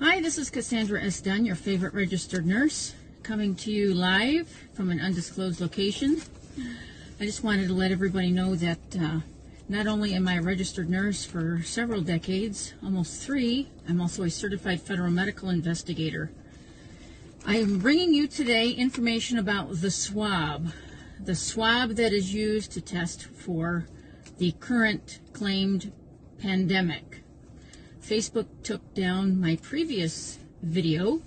Hi, this is Cassandra S. Dunn, your favorite registered nurse, coming to you live from an undisclosed location. I just wanted to let everybody know that not only am I a registered nurse for several decades, almost 3, I'm also a certified federal medical investigator. I am bringing you today information about the swab that is used to test for the current claimed pandemic. Facebook took down my previous video,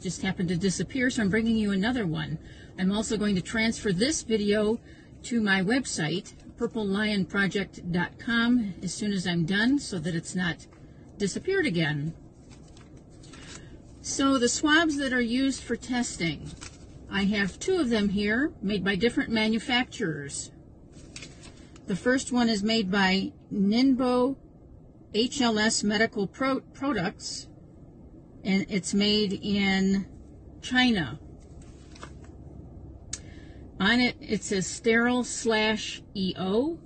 just happened to disappear, so I'm bringing you another one. I'm also going to transfer this video to my website, purplelionproject.com, as soon as I'm done, so that it's not disappeared again. So the swabs that are used for testing, I have 2 of them here, made by different manufacturers. The first one is made by Ningbo HLS Medical Products, and it's made in China. On it, it says sterile/EO.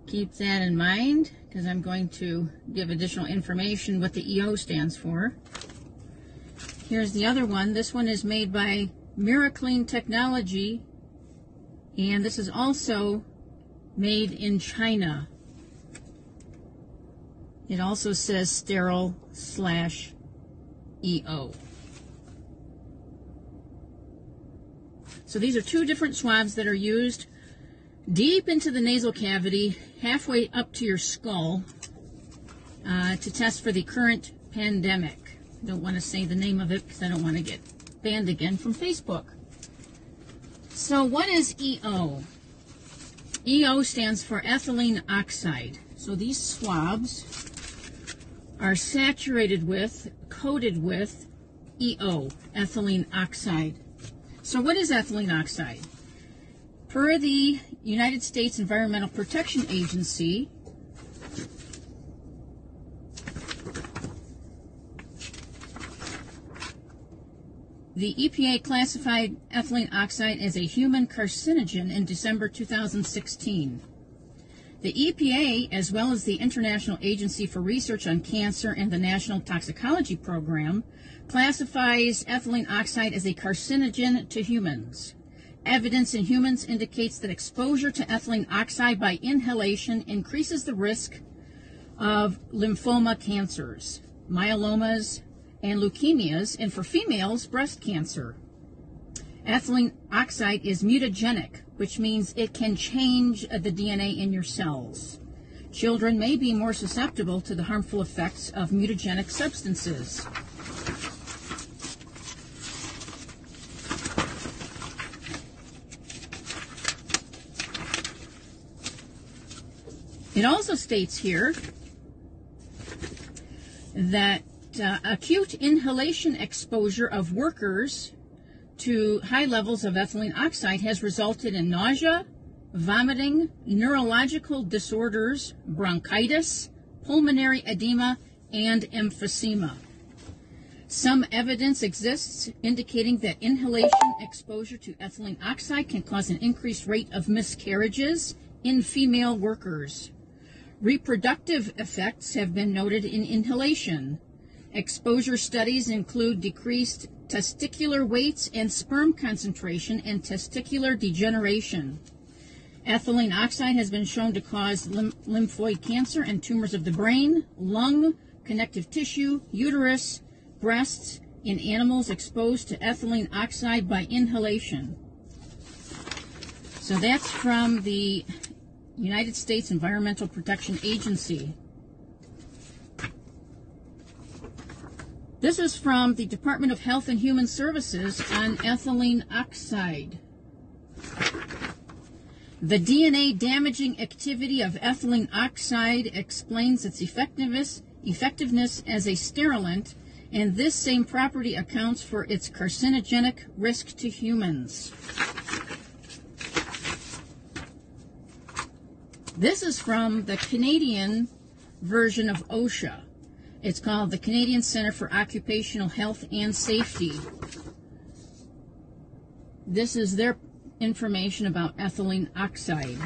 Keep that in mind, because I'm going to give additional information what the EO stands for. Here's the other one. This one is made by Miraclean Technology, and this is also made in China. It also says sterile/EO. So these are 2 different swabs that are used deep into the nasal cavity, halfway up to your skull, to test for the current pandemic. I don't want to say the name of it because I don't want to get banned again from Facebook. So what is EO? EO stands for ethylene oxide. So these swabs are saturated with, coated with EO, ethylene oxide. So what is ethylene oxide? Per the United States Environmental Protection Agency, the EPA classified ethylene oxide as a human carcinogen in December 2016. The EPA, as well as the International Agency for Research on Cancer and the National Toxicology Program, classifies ethylene oxide as a carcinogen to humans. Evidence in humans indicates that exposure to ethylene oxide by inhalation increases the risk of lymphoma cancers, myelomas, and leukemias, and for females, breast cancer. Ethylene oxide is mutagenic, which means it can change the DNA in your cells. Children may be more susceptible to the harmful effects of mutagenic substances. It also states here that acute inhalation exposure of workers to high levels of ethylene oxide has resulted in nausea, vomiting, neurological disorders, bronchitis, pulmonary edema, and emphysema. Some evidence exists indicating that inhalation exposure to ethylene oxide can cause an increased rate of miscarriages in female workers. Reproductive effects have been noted in inhalation. Exposure studies include decreased testicular weights and sperm concentration and testicular degeneration. Ethylene oxide has been shown to cause lymphoid cancer and tumors of the brain, lung, connective tissue, uterus, breasts in animals exposed to ethylene oxide by inhalation. So that's from the United States Environmental Protection Agency. This is from the Department of Health and Human Services on ethylene oxide. The DNA damaging activity of ethylene oxide explains its effectiveness as a sterilant, and this same property accounts for its carcinogenic risk to humans. This is from the Canadian version of OSHA. It's called the Canadian Center for Occupational Health and Safety. This is their information about ethylene oxide.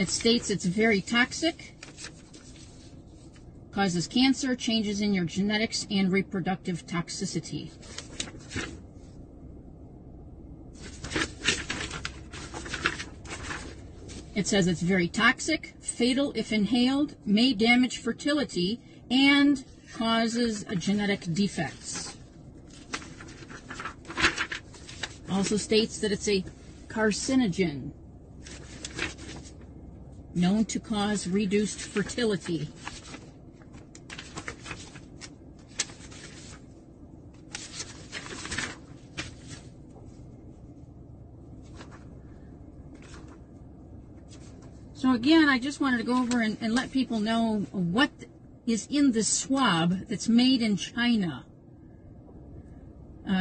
It states it's very toxic, causes cancer, changes in your genetics, and reproductive toxicity. It says it's very toxic, fatal if inhaled, may damage fertility, and causes genetic defects. Also states that it's a carcinogen, known to cause reduced fertility. So again, I just wanted to go over and let people know what is in this swab that's made in China.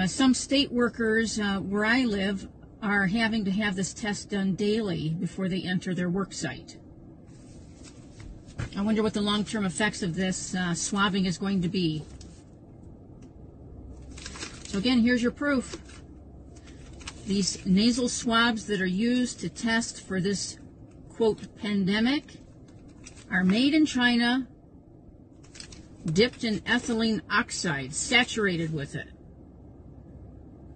Some state workers where I live are having to have this test done daily before they enter their work site. I wonder what the long-term effects of this swabbing is going to be. So again, here's your proof. These nasal swabs that are used to test for this, quote, pandemic are made in China, dipped in ethylene oxide, saturated with it.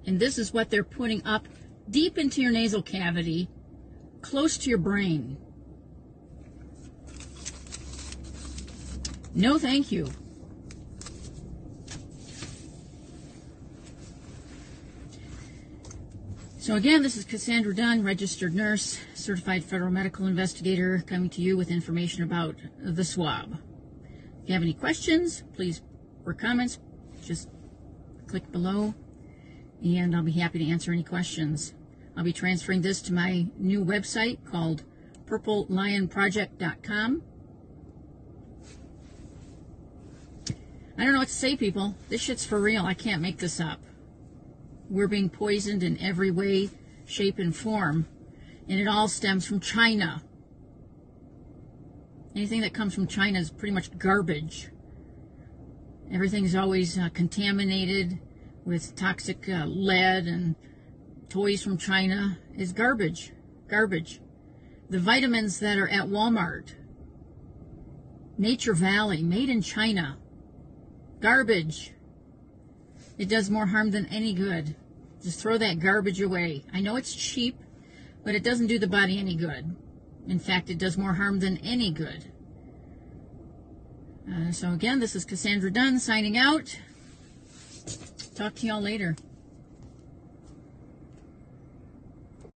And this is what they're putting up deep into your nasal cavity, close to your brain. No, thank you. So again, this is Cassandra Dunn, registered nurse, certified federal medical investigator, coming to you with information about the swab. If you have any questions, please, or comments, just click below, and I'll be happy to answer any questions. I'll be transferring this to my new website called purplelionproject.com. I don't know what to say, people. This shit's for real. I can't make this up. We're being poisoned in every way, shape, and form, and it all stems from China. Anything that comes from China is pretty much garbage. Everything's always contaminated with toxic lead, and toys from China is garbage. Garbage. The vitamins that are at Walmart, Nature Valley, made in China, garbage. It does more harm than any good. Just throw that garbage away. I know it's cheap, but it doesn't do the body any good. In fact, it does more harm than any good. So again, this is Cassandra Dunn signing out. Talk to y'all later.